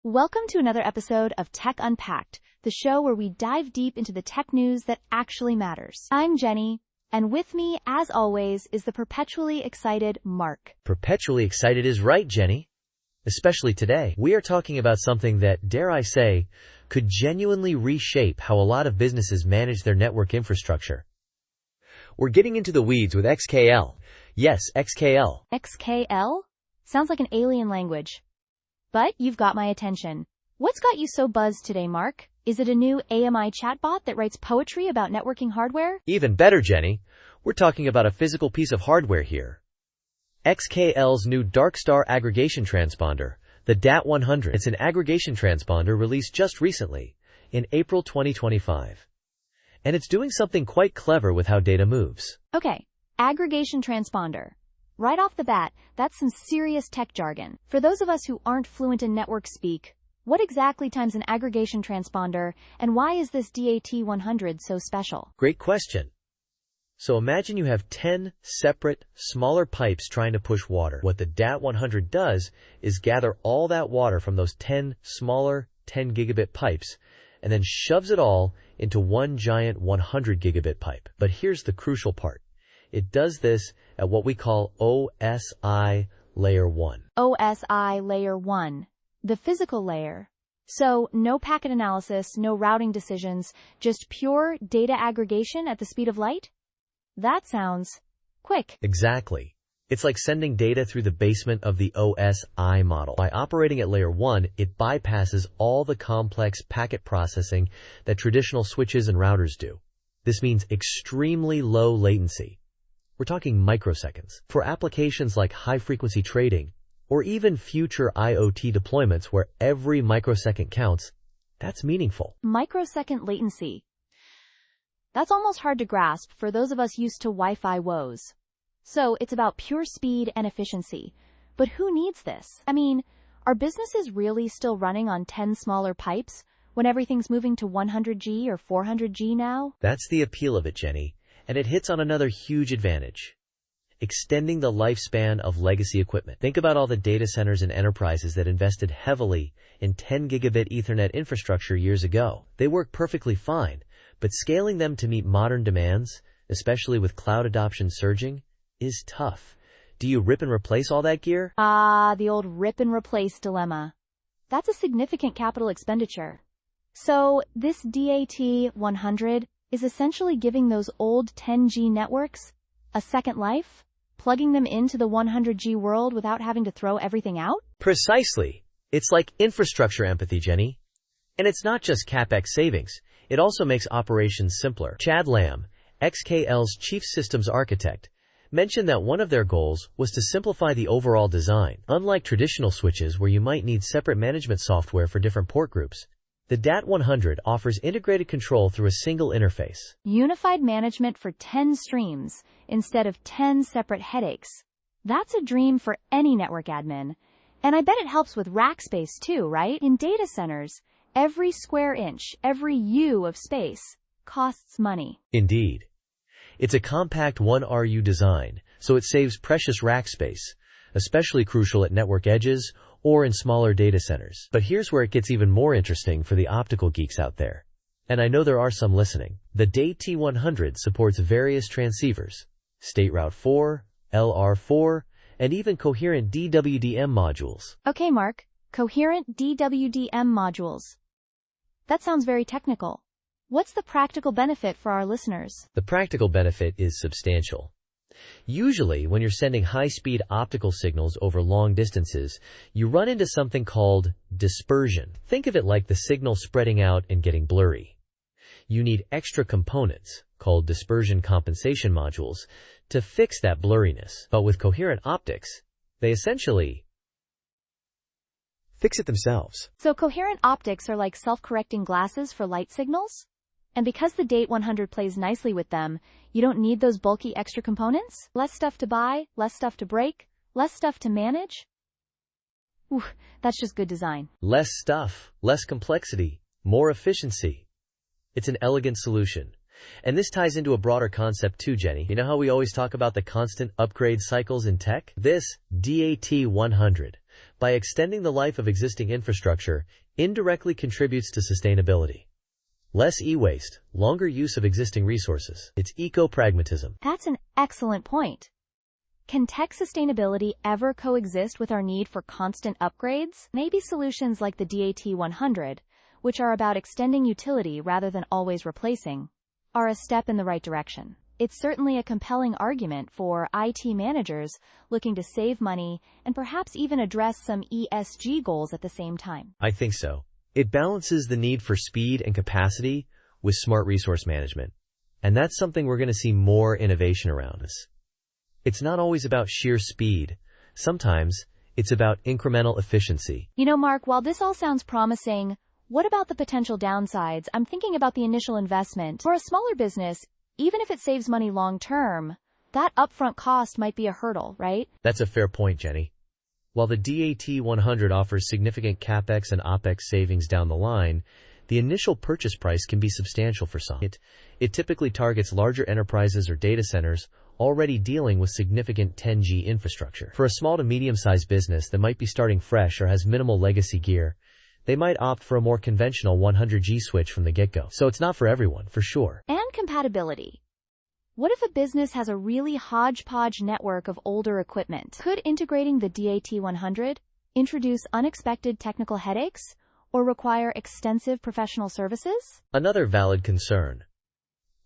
Welcome to another episode of Tech Unpacked, the show where we dive deep into the tech news that actually matters. I'm Jenny, and with me, as always, is the perpetually excited Mark. Perpetually excited is right, Jenny. Especially today, we are talking about something that, dare I say, could genuinely reshape how a lot of businesses manage their network infrastructure. We're getting into the weeds with XKL. Yes, XKL. XKL? Sounds like an alien language. But you've got my attention. What's got you so buzzed today, Mark? Is it a new AMI chatbot that writes poetry about networking hardware? Even better, Jenny. We're talking about a physical piece of hardware here. XKL's new Darkstar Aggregation Transponder, the DAT100. It's an aggregation transponder released just recently, in April 2025. And it's doing something quite clever with how data moves. Okay, aggregation transponder. Right off the bat, that's some serious tech jargon. For those of us who aren't fluent in network speak, what exactly times an aggregation transponder, and why is this DAT100 so special? Great question. So imagine you have 10 separate, smaller pipes trying to push water. What the DAT100 does is gather all that water from those 10 smaller 10 gigabit pipes and then shoves it all into one giant 100 gigabit pipe. But here's the crucial part. It does this at what we call OSI Layer 1. OSI Layer 1. The physical layer. So, no packet analysis, no routing decisions, just pure data aggregation at the speed of light? That sounds quick. Exactly. It's like sending data through the basement of the OSI model. By operating at Layer 1, it bypasses all the complex packet processing that traditional switches and routers do. This means extremely low latency. We're talking microseconds. For applications like high-frequency trading, or even future IoT deployments where every microsecond counts, that's meaningful. Microsecond latency. That's almost hard to grasp for those of us used to Wi-Fi woes. So it's about pure speed and efficiency. But who needs this? I mean, are businesses really still running on 10 smaller pipes when everything's moving to 100G or 400G now? That's the appeal of it, Jenny. And it hits on another huge advantage. Extending the lifespan of legacy equipment. Think about all the data centers and enterprises that invested heavily in 10 gigabit Ethernet infrastructure years ago. They work perfectly fine, but scaling them to meet modern demands, especially with cloud adoption surging, is tough. Do you rip and replace all that gear? The old rip and replace dilemma. That's a significant capital expenditure. So this DAT100 is essentially giving those old 10G networks a second life, plugging them into the 100G world without having to throw everything out? Precisely. It's like infrastructure empathy, Jenny. And it's not just CapEx savings. It also makes operations simpler. Chad Lamb, XKL's chief systems architect, mentioned that one of their goals was to simplify the overall design. Unlike traditional switches where you might need separate management software for different port groups, the DAT100 offers integrated control through a single interface. Unified management for 10 streams instead of 10 separate headaches. That's a dream for any network admin. And I bet it helps with rack space too, right? In data centers, every square inch, every U of space costs money. Indeed. It's a compact 1RU design, so it saves precious rack space, especially crucial at network edges or in smaller data centers. But here's where it gets even more interesting for the optical geeks out there. And I know there are some listening. The DAT100 supports various transceivers, State Route 4, LR4, and even Coherent DWDM modules. Okay, Mark. Coherent DWDM modules. That sounds very technical. What's the practical benefit for our listeners? The practical benefit is substantial. Usually, when you're sending high-speed optical signals over long distances, you run into something called dispersion. Think of it like the signal spreading out and getting blurry. You need extra components, called dispersion compensation modules, to fix that blurriness. But with coherent optics, they essentially fix it themselves. So coherent optics are like self-correcting glasses for light signals? And because the DAT100 plays nicely with them, you don't need those bulky extra components? Less stuff to buy, less stuff to break, less stuff to manage? Ooh, that's just good design. Less stuff, less complexity, more efficiency. It's an elegant solution. And this ties into a broader concept too, Jenny. You know how we always talk about the constant upgrade cycles in tech? This DAT100 by extending the life of existing infrastructure, indirectly contributes to sustainability. Less e-waste, longer use of existing resources. It's eco-pragmatism. That's an excellent point. Can tech sustainability ever coexist with our need for constant upgrades? Maybe solutions like the DAT100, which are about extending utility rather than always replacing, are a step in the right direction. It's certainly a compelling argument for IT managers looking to save money and perhaps even address some ESG goals at the same time. I think so. It balances the need for speed and capacity with smart resource management. And that's something we're going to see more innovation around us. It's not always about sheer speed. Sometimes it's about incremental efficiency. You know, Mark, while this all sounds promising, what about the potential downsides? I'm thinking about the initial investment. For a smaller business, even if it saves money long term, that upfront cost might be a hurdle, right? That's a fair point, Jenny. While the DAT100 offers significant CapEx and OpEx savings down the line, the initial purchase price can be substantial for some. It typically targets larger enterprises or data centers already dealing with significant 10G infrastructure. For a small to medium-sized business that might be starting fresh or has minimal legacy gear, they might opt for a more conventional 100G switch from the get-go. So it's not for everyone, for sure. And compatibility. What if a business has a really hodgepodge network of older equipment? Could integrating the DAT100 introduce unexpected technical headaches or require extensive professional services? Another valid concern.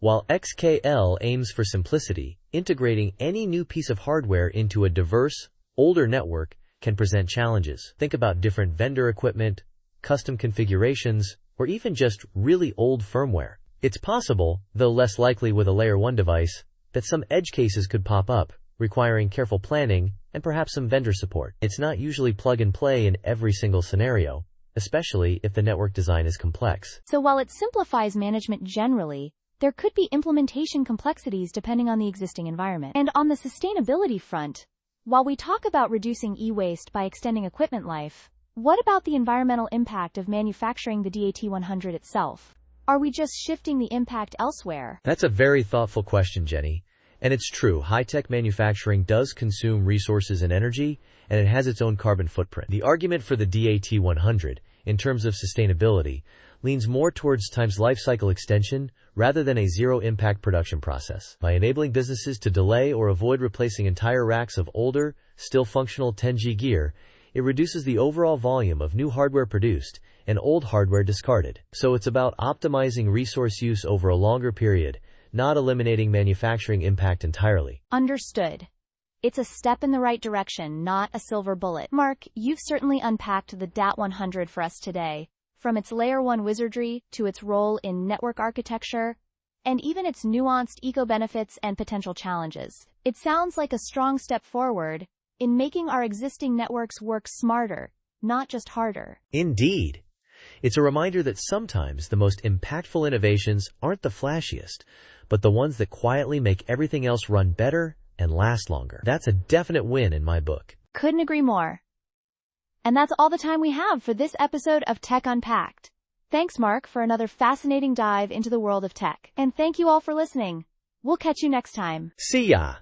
While XKL aims for simplicity, integrating any new piece of hardware into a diverse, older network can present challenges. Think about different vendor equipment, custom configurations, or even just really old firmware. It's possible, though less likely with a Layer 1 device, that some edge cases could pop up, requiring careful planning and perhaps some vendor support. It's not usually plug and play in every single scenario, especially if the network design is complex. So while it simplifies management generally, there could be implementation complexities depending on the existing environment. And on the sustainability front, while we talk about reducing e-waste by extending equipment life, what about the environmental impact of manufacturing the DAT100 itself? Are we just shifting the impact elsewhere? That's a very thoughtful question, Jenny. And it's true, high-tech manufacturing does consume resources and energy, and it has its own carbon footprint. The argument for the DAT100, in terms of sustainability, leans more towards time's life cycle extension rather than a zero-impact production process. By enabling businesses to delay or avoid replacing entire racks of older, still functional 10G gear, it reduces the overall volume of new hardware produced and old hardware discarded. So it's about optimizing resource use over a longer period, not eliminating manufacturing impact entirely. Understood. It's a step in the right direction, not a silver bullet. Mark, you've certainly unpacked the DAT100 for us today. From its Layer 1 wizardry to its role in network architecture, and even its nuanced eco-benefits and potential challenges. It sounds like a strong step forward in making our existing networks work smarter, not just harder. Indeed. It's a reminder that sometimes the most impactful innovations aren't the flashiest, but the ones that quietly make everything else run better and last longer. That's a definite win in my book. Couldn't agree more. And that's all the time we have for this episode of Tech Unpacked. Thanks, Mark, for another fascinating dive into the world of tech. And thank you all for listening. We'll catch you next time. See ya!